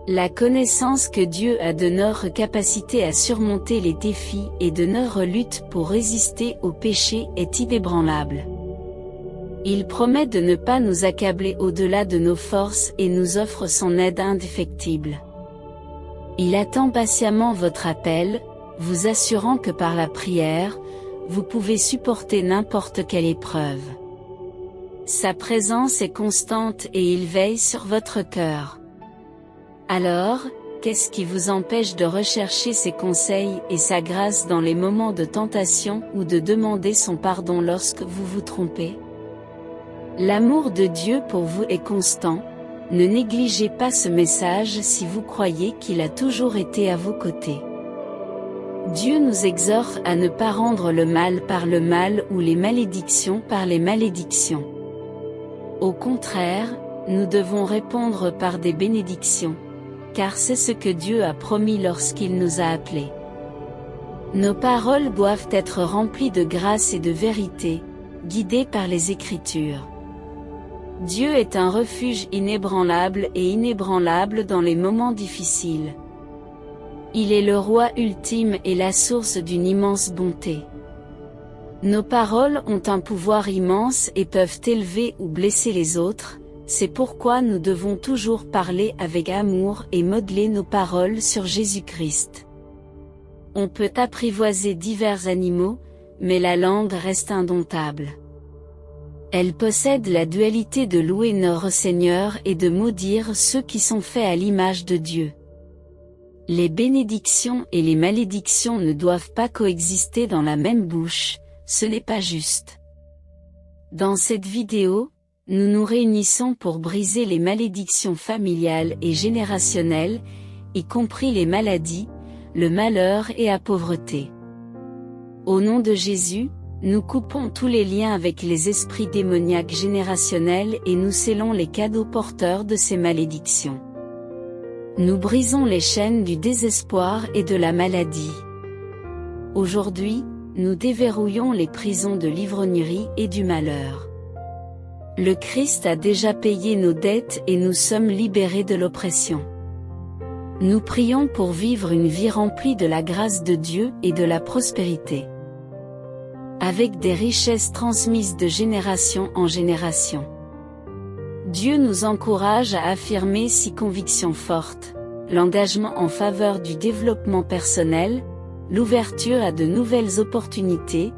La connaissance que Dieu a de notre capacité à surmonter les défis et de notre lutte pour résister au péché est inébranlable. Il promet de ne pas nous accabler au-delà de nos forces et nous offre son aide indéfectible. Il attend patiemment votre appel, vous assurant que par la prière, vous pouvez supporter n'importe quelle épreuve. Sa présence est constante et il veille sur votre cœur. Alors, qu'est-ce qui vous empêche de rechercher ses conseils et sa grâce dans les moments de tentation ou de demander son pardon lorsque vous vous trompez? L'amour de Dieu pour vous est constant, ne négligez pas ce message si vous croyez qu'il a toujours été à vos côtés. Dieu nous exhorte à ne pas rendre le mal par le mal ou les malédictions par les malédictions. Au contraire, nous devons répondre par des bénédictions, car c'est ce que Dieu a promis lorsqu'il nous a appelés. Nos paroles doivent être remplies de grâce et de vérité, guidées par les Écritures. Dieu est un refuge inébranlable et inébranlable dans les moments difficiles. Il est le roi ultime et la source d'une immense bonté. Nos paroles ont un pouvoir immense et peuvent élever ou blesser les autres, c'est pourquoi nous devons toujours parler avec amour et modeler nos paroles sur Jésus-Christ. On peut apprivoiser divers animaux, mais la langue reste indomptable. Elle possède la dualité de louer notre Seigneur et de maudire ceux qui sont faits à l'image de Dieu. Les bénédictions et les malédictions ne doivent pas coexister dans la même bouche, ce n'est pas juste. Dans cette vidéo, nous nous réunissons pour briser les malédictions familiales et générationnelles, y compris les maladies, le malheur et la pauvreté. Au nom de Jésus, nous coupons tous les liens avec les esprits démoniaques générationnels et nous scellons les cadeaux porteurs de ces malédictions. Nous brisons les chaînes du désespoir et de la maladie. Aujourd'hui, nous déverrouillons les prisons de l'ivrognerie et du malheur. Le Christ a déjà payé nos dettes et nous sommes libérés de l'oppression. Nous prions pour vivre une vie remplie de la grâce de Dieu et de la prospérité, avec des richesses transmises de génération en génération. Dieu nous encourage à affirmer 6 convictions fortes: l'engagement en faveur du développement personnel, l'ouverture à de nouvelles opportunités,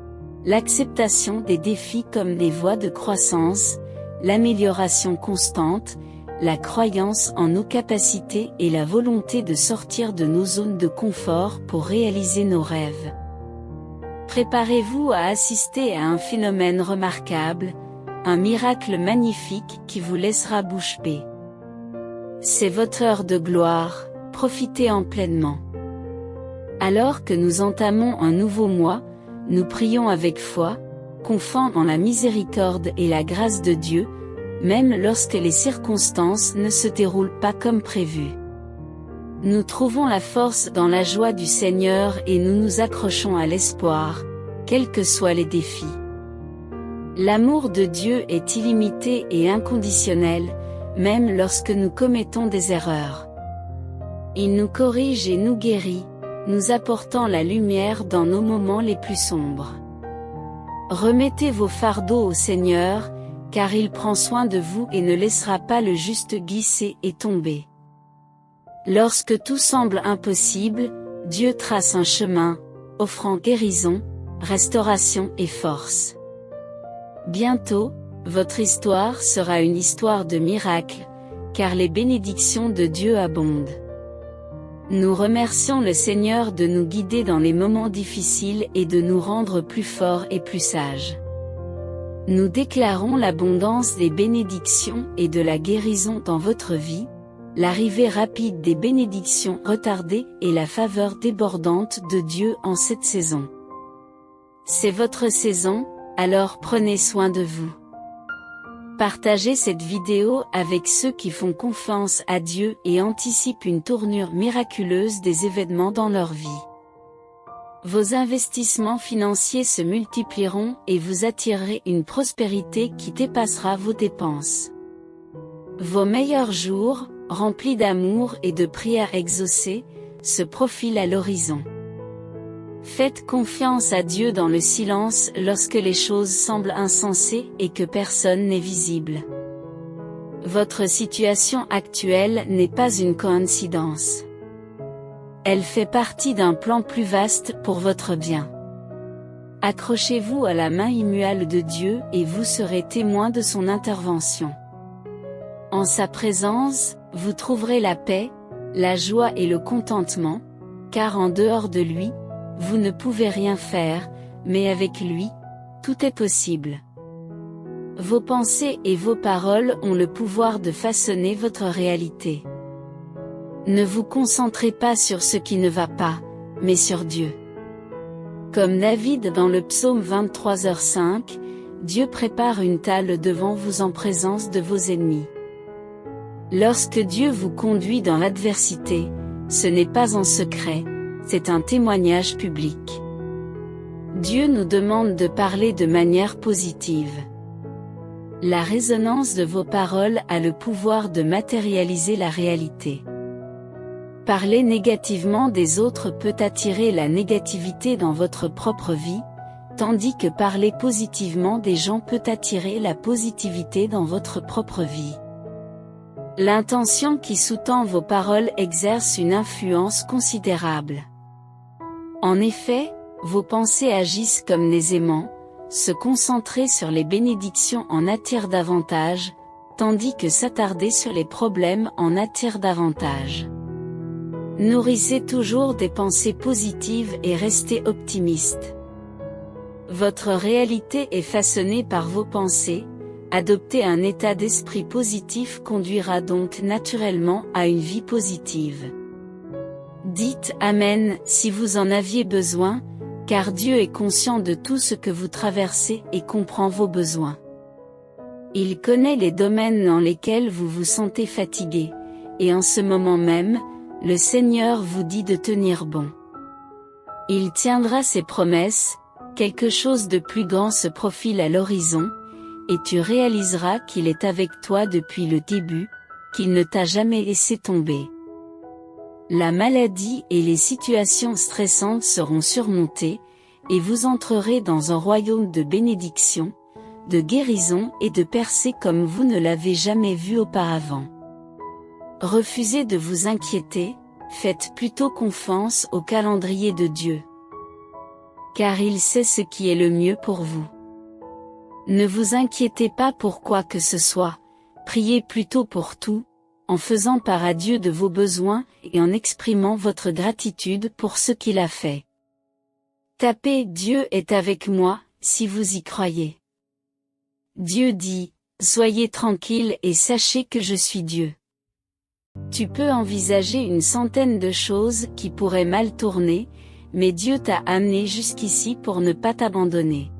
l'acceptation des défis comme des voies de croissance, l'amélioration constante, la croyance en nos capacités et la volonté de sortir de nos zones de confort pour réaliser nos rêves. Préparez-vous à assister à un phénomène remarquable, un miracle magnifique qui vous laissera bouche bée. C'est votre heure de gloire, profitez-en pleinement. Alors que nous entamons un nouveau mois, nous prions avec foi, confiant en la miséricorde et la grâce de Dieu, même lorsque les circonstances ne se déroulent pas comme prévu. Nous trouvons la force dans la joie du Seigneur et nous nous accrochons à l'espoir, quels que soient les défis. L'amour de Dieu est illimité et inconditionnel, même lorsque nous commettons des erreurs. Il nous corrige et nous guérit, nous apportant la lumière dans nos moments les plus sombres. Remettez vos fardeaux au Seigneur, car il prend soin de vous et ne laissera pas le juste glisser et tomber. Lorsque tout semble impossible, Dieu trace un chemin, offrant guérison, restauration et force. Bientôt, votre histoire sera une histoire de miracle, car les bénédictions de Dieu abondent. Nous remercions le Seigneur de nous guider dans les moments difficiles et de nous rendre plus forts et plus sages. Nous déclarons l'abondance des bénédictions et de la guérison dans votre vie, l'arrivée rapide des bénédictions retardées et la faveur débordante de Dieu en cette saison. C'est votre saison, alors prenez soin de vous. Partagez cette vidéo avec ceux qui font confiance à Dieu et anticipent une tournure miraculeuse des événements dans leur vie. Vos investissements financiers se multiplieront et vous attirerez une prospérité qui dépassera vos dépenses. Vos meilleurs jours, rempli d'amour et de prières exaucées, se profile à l'horizon. Faites confiance à Dieu dans le silence lorsque les choses semblent insensées et que personne n'est visible. Votre situation actuelle n'est pas une coïncidence. Elle fait partie d'un plan plus vaste pour votre bien. Accrochez-vous à la main immuable de Dieu et vous serez témoin de son intervention. En sa présence, vous trouverez la paix, la joie et le contentement, car en dehors de lui, vous ne pouvez rien faire, mais avec lui, tout est possible. Vos pensées et vos paroles ont le pouvoir de façonner votre réalité. Ne vous concentrez pas sur ce qui ne va pas, mais sur Dieu. Comme David dans le psaume 23h5, Dieu prépare une table devant vous en présence de vos ennemis. Lorsque Dieu vous conduit dans l'adversité, ce n'est pas en secret, c'est un témoignage public. Dieu nous demande de parler de manière positive. La résonance de vos paroles a le pouvoir de matérialiser la réalité. Parler négativement des autres peut attirer la négativité dans votre propre vie, tandis que parler positivement des gens peut attirer la positivité dans votre propre vie. L'intention qui sous-tend vos paroles exerce une influence considérable. En effet, vos pensées agissent comme les aimants, se concentrer sur les bénédictions en attire davantage, tandis que s'attarder sur les problèmes en attire davantage. Nourrissez toujours des pensées positives et restez optimiste. Votre réalité est façonnée par vos pensées, adopter un état d'esprit positif conduira donc naturellement à une vie positive. Dites Amen si vous en aviez besoin, car Dieu est conscient de tout ce que vous traversez et comprend vos besoins. Il connaît les domaines dans lesquels vous vous sentez fatigué, et en ce moment même, le Seigneur vous dit de tenir bon. Il tiendra ses promesses, quelque chose de plus grand se profile à l'horizon, et tu réaliseras qu'il est avec toi depuis le début, qu'il ne t'a jamais laissé tomber. La maladie et les situations stressantes seront surmontées, et vous entrerez dans un royaume de bénédiction, de guérison et de percée comme vous ne l'avez jamais vu auparavant. Refusez de vous inquiéter, faites plutôt confiance au calendrier de Dieu. Car il sait ce qui est le mieux pour vous. Ne vous inquiétez pas pour quoi que ce soit, priez plutôt pour tout, en faisant part à Dieu de vos besoins et en exprimant votre gratitude pour ce qu'il a fait. Tapez « Dieu est avec moi » si vous y croyez. Dieu dit « Soyez tranquille et sachez que je suis Dieu ». Tu peux envisager une centaine de choses qui pourraient mal tourner, mais Dieu t'a amené jusqu'ici pour ne pas t'abandonner.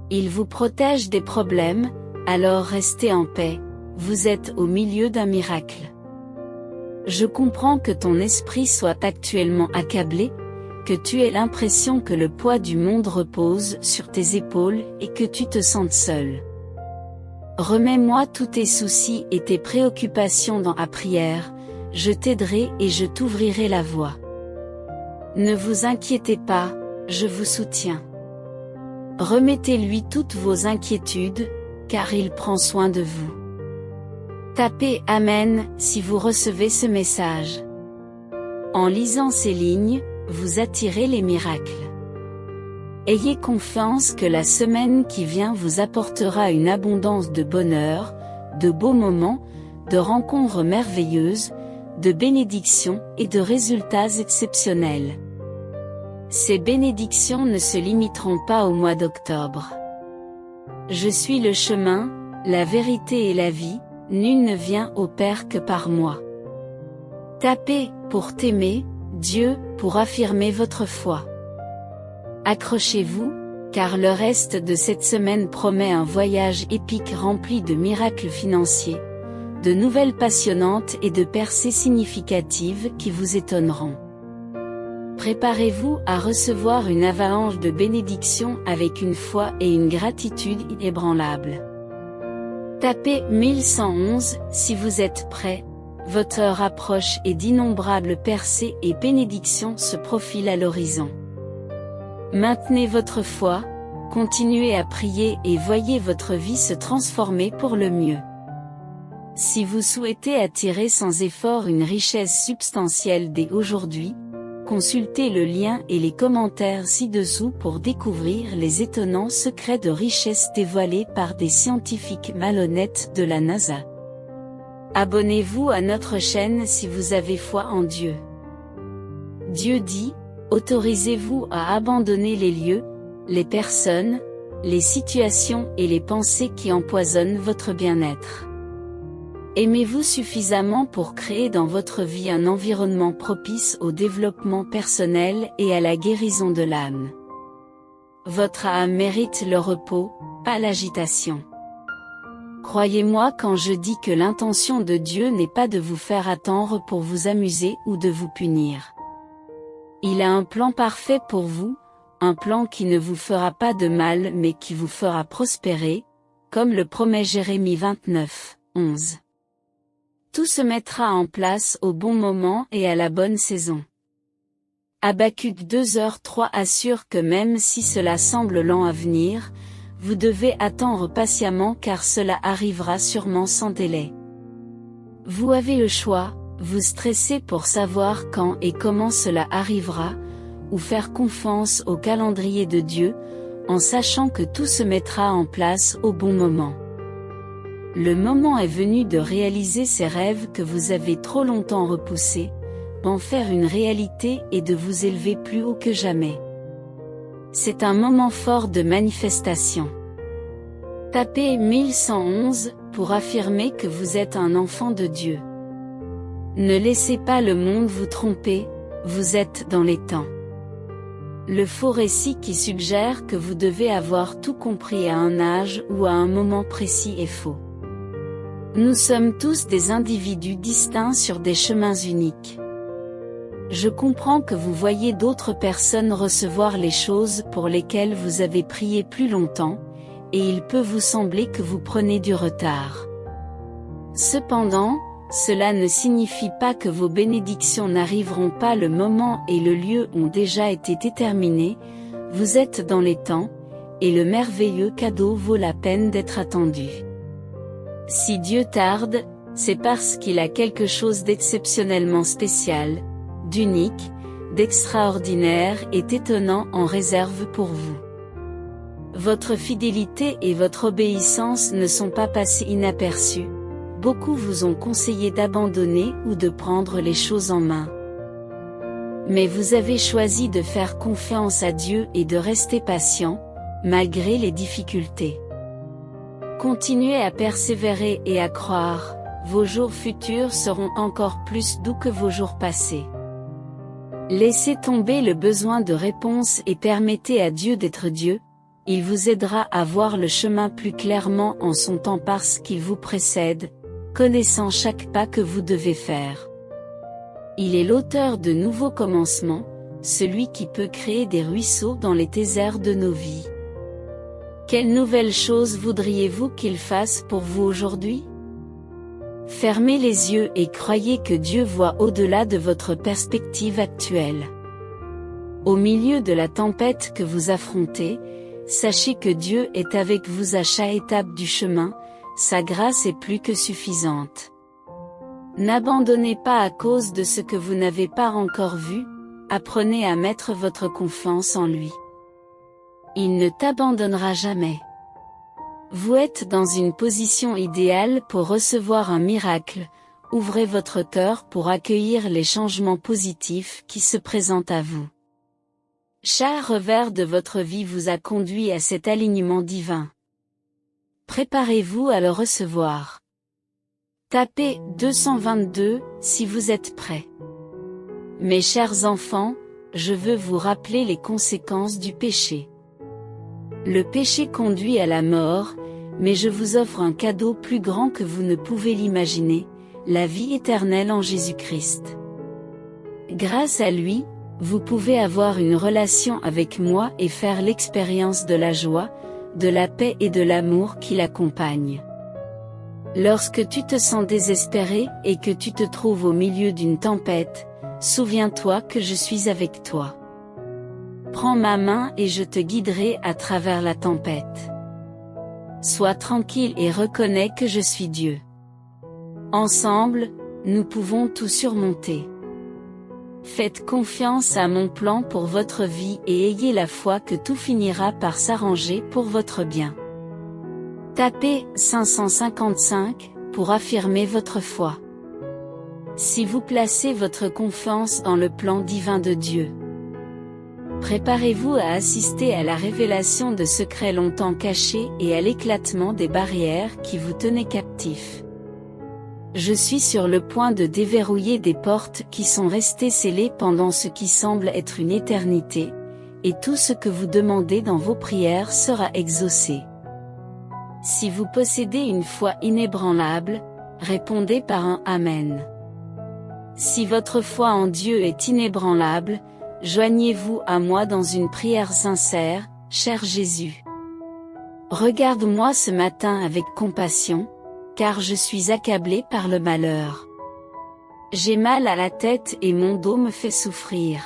Il vous protège des problèmes, alors restez en paix. Vous êtes au milieu d'un miracle. Je comprends que ton esprit soit actuellement accablé, que tu aies l'impression que le poids du monde repose sur tes épaules et que tu te sentes seul. Remets-moi tous tes soucis et tes préoccupations dans la prière, je t'aiderai et je t'ouvrirai la voie. Ne vous inquiétez pas, je vous soutiens. Remettez-lui toutes vos inquiétudes, car il prend soin de vous. Tapez Amen si vous recevez ce message. En lisant ces lignes, vous attirez les miracles. Ayez confiance que la semaine qui vient vous apportera une abondance de bonheur, de beaux moments, de rencontres merveilleuses, de bénédictions et de résultats exceptionnels. Ces bénédictions ne se limiteront pas au mois d'octobre. Je suis le chemin, la vérité et la vie. Nul ne vient au Père que par moi. Tapez pour t'aimer, Dieu, pour affirmer votre foi. Accrochez-vous, car le reste de cette semaine promet un voyage épique rempli de miracles financiers, de nouvelles passionnantes et de percées significatives qui vous étonneront. Préparez-vous à recevoir une avalanche de bénédictions avec une foi et une gratitude inébranlables. Tapez 1111 si vous êtes prêt, Votre heure approche et d'innombrables percées et bénédictions se profilent à l'horizon. Maintenez votre foi, continuez à prier et voyez votre vie se transformer pour le mieux. Si vous souhaitez attirer sans effort une richesse substantielle dès aujourd'hui, consultez le lien et les commentaires ci-dessous pour découvrir les étonnants secrets de richesse dévoilés par des scientifiques malhonnêtes de la NASA. Abonnez-vous à notre chaîne si vous avez foi en Dieu. Dieu dit, autorisez-vous à abandonner les lieux, les personnes, les situations et les pensées qui empoisonnent votre bien-être. Aimez-vous suffisamment pour créer dans votre vie un environnement propice au développement personnel et à la guérison de l'âme. Votre âme mérite le repos, pas l'agitation. Croyez-moi quand je dis que l'intention de Dieu n'est pas de vous faire attendre pour vous amuser ou de vous punir. Il a un plan parfait pour vous, un plan qui ne vous fera pas de mal mais qui vous fera prospérer, comme le promet Jérémie 29, 11. Tout se mettra en place au bon moment et à la bonne saison. Habacuc 2h3 assure que même si cela semble lent à venir, vous devez attendre patiemment car cela arrivera sûrement sans délai. Vous avez le choix, vous stresser pour savoir quand et comment cela arrivera, ou faire confiance au calendrier de Dieu, en sachant que tout se mettra en place au bon moment. Le moment est venu de réaliser ces rêves que vous avez trop longtemps repoussés, d'en faire une réalité et de vous élever plus haut que jamais. C'est un moment fort de manifestation. Tapez 1111 pour affirmer que vous êtes un enfant de Dieu. Ne laissez pas le monde vous tromper, vous êtes dans les temps. Le faux récit qui suggère que vous devez avoir tout compris à un âge ou à un moment précis est faux. Nous sommes tous des individus distincts sur des chemins uniques. Je comprends que vous voyez d'autres personnes recevoir les choses pour lesquelles vous avez prié plus longtemps, et il peut vous sembler que vous prenez du retard. Cependant, cela ne signifie pas que vos bénédictions n'arriveront pas. Le moment et le lieu ont déjà été déterminés, vous êtes dans les temps, et le merveilleux cadeau vaut la peine d'être attendu. Si Dieu tarde, c'est parce qu'il a quelque chose d'exceptionnellement spécial, d'unique, d'extraordinaire et d'étonnant en réserve pour vous. Votre fidélité et votre obéissance ne sont pas passées inaperçues. Beaucoup vous ont conseillé d'abandonner ou de prendre les choses en main. Mais vous avez choisi de faire confiance à Dieu et de rester patient, malgré les difficultés. Continuez à persévérer et à croire, vos jours futurs seront encore plus doux que vos jours passés. Laissez tomber le besoin de réponse et permettez à Dieu d'être Dieu, il vous aidera à voir le chemin plus clairement en son temps parce qu'il vous précède, connaissant chaque pas que vous devez faire. Il est l'auteur de nouveaux commencements, celui qui peut créer des ruisseaux dans les déserts de nos vies. Quelle nouvelle chose voudriez-vous qu'il fasse pour vous aujourd'hui? Fermez les yeux et croyez que Dieu voit au-delà de votre perspective actuelle. Au milieu de la tempête que vous affrontez, sachez que Dieu est avec vous à chaque étape du chemin, sa grâce est plus que suffisante. N'abandonnez pas à cause de ce que vous n'avez pas encore vu, apprenez à mettre votre confiance en lui. Il ne t'abandonnera jamais. Vous êtes dans une position idéale pour recevoir un miracle, ouvrez votre cœur pour accueillir les changements positifs qui se présentent à vous. Chaque revers de votre vie vous a conduit à cet alignement divin. Préparez-vous à le recevoir. Tapez 222 si vous êtes prêts. Mes chers enfants, je veux vous rappeler les conséquences du péché. Le péché conduit à la mort, mais je vous offre un cadeau plus grand que vous ne pouvez l'imaginer, la vie éternelle en Jésus-Christ. Grâce à lui, vous pouvez avoir une relation avec moi et faire l'expérience de la joie, de la paix et de l'amour qui l'accompagnent. Lorsque tu te sens désespéré et que tu te trouves au milieu d'une tempête, souviens-toi que je suis avec toi. Prends ma main et je te guiderai à travers la tempête. Sois tranquille et reconnais que je suis Dieu. Ensemble, nous pouvons tout surmonter. Faites confiance à mon plan pour votre vie et ayez la foi que tout finira par s'arranger pour votre bien. Tapez 555 pour affirmer votre foi. Si vous placez votre confiance dans le plan divin de Dieu, préparez-vous à assister à la révélation de secrets longtemps cachés et à l'éclatement des barrières qui vous tenaient captifs. Je suis sur le point de déverrouiller des portes qui sont restées scellées pendant ce qui semble être une éternité, et tout ce que vous demandez dans vos prières sera exaucé. Si vous possédez une foi inébranlable, répondez par un Amen. Si votre foi en Dieu est inébranlable, joignez-vous à moi dans une prière sincère, cher Jésus. Regarde-moi ce matin avec compassion, car je suis accablé par le malheur. J'ai mal à la tête et mon dos me fait souffrir.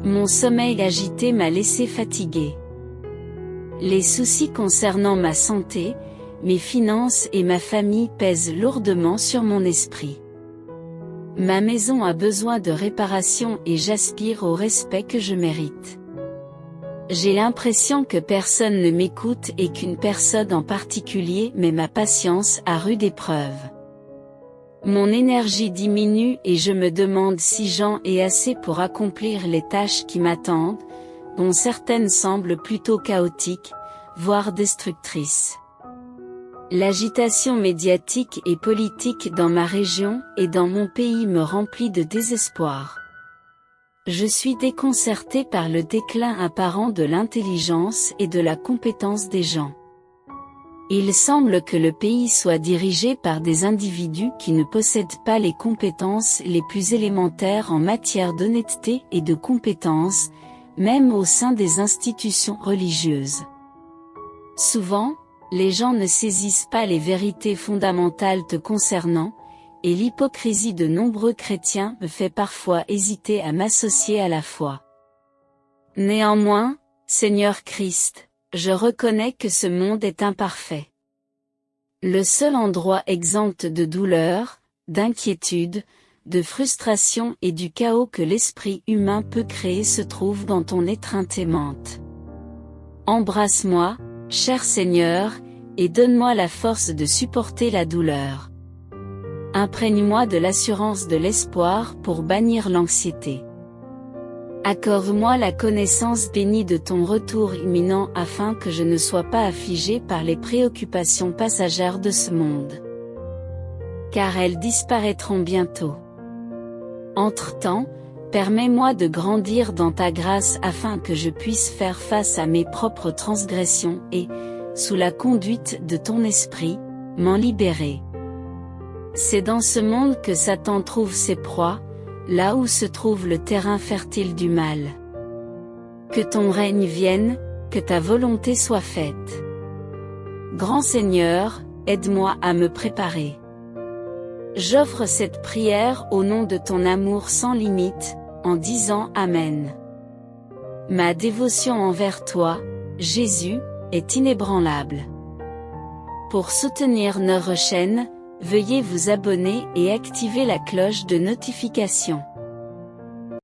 Mon sommeil agité m'a laissé fatigué. Les soucis concernant ma santé, mes finances et ma famille pèsent lourdement sur mon esprit. Ma maison a besoin de réparation et j'aspire au respect que je mérite. J'ai l'impression que personne ne m'écoute et qu'une personne en particulier met ma patience à rude épreuve. Mon énergie diminue et je me demande si j'en ai assez pour accomplir les tâches qui m'attendent, dont certaines semblent plutôt chaotiques, voire destructrices. L'agitation médiatique et politique dans ma région et dans mon pays me remplit de désespoir. Je suis déconcerté par le déclin apparent de l'intelligence et de la compétence des gens. Il semble que le pays soit dirigé par des individus qui ne possèdent pas les compétences les plus élémentaires en matière d'honnêteté et de compétence, même au sein des institutions religieuses. Souvent, les gens ne saisissent pas les vérités fondamentales te concernant, et l'hypocrisie de nombreux chrétiens me fait parfois hésiter à m'associer à la foi. Néanmoins, Seigneur Christ, je reconnais que ce monde est imparfait. Le seul endroit exempt de douleur, d'inquiétude, de frustration et du chaos que l'esprit humain peut créer se trouve dans ton étreinte aimante. Embrasse-moi, cher Seigneur, et donne-moi la force de supporter la douleur. Imprègne-moi de l'assurance de l'espoir pour bannir l'anxiété. Accorde-moi la connaissance bénie de ton retour imminent afin que je ne sois pas affligé par les préoccupations passagères de ce monde. Car elles disparaîtront bientôt. Entre-temps, permets-moi de grandir dans ta grâce afin que je puisse faire face à mes propres transgressions et, sous la conduite de ton esprit, m'en libérer. C'est dans ce monde que Satan trouve ses proies, là où se trouve le terrain fertile du mal. Que ton règne vienne, que ta volonté soit faite. Grand Seigneur, aide-moi à me préparer. J'offre cette prière au nom de ton amour sans limite, en disant Amen. Ma dévotion envers toi, Jésus, est inébranlable. Pour soutenir notre chaîne, veuillez vous abonner et activer la cloche de notification.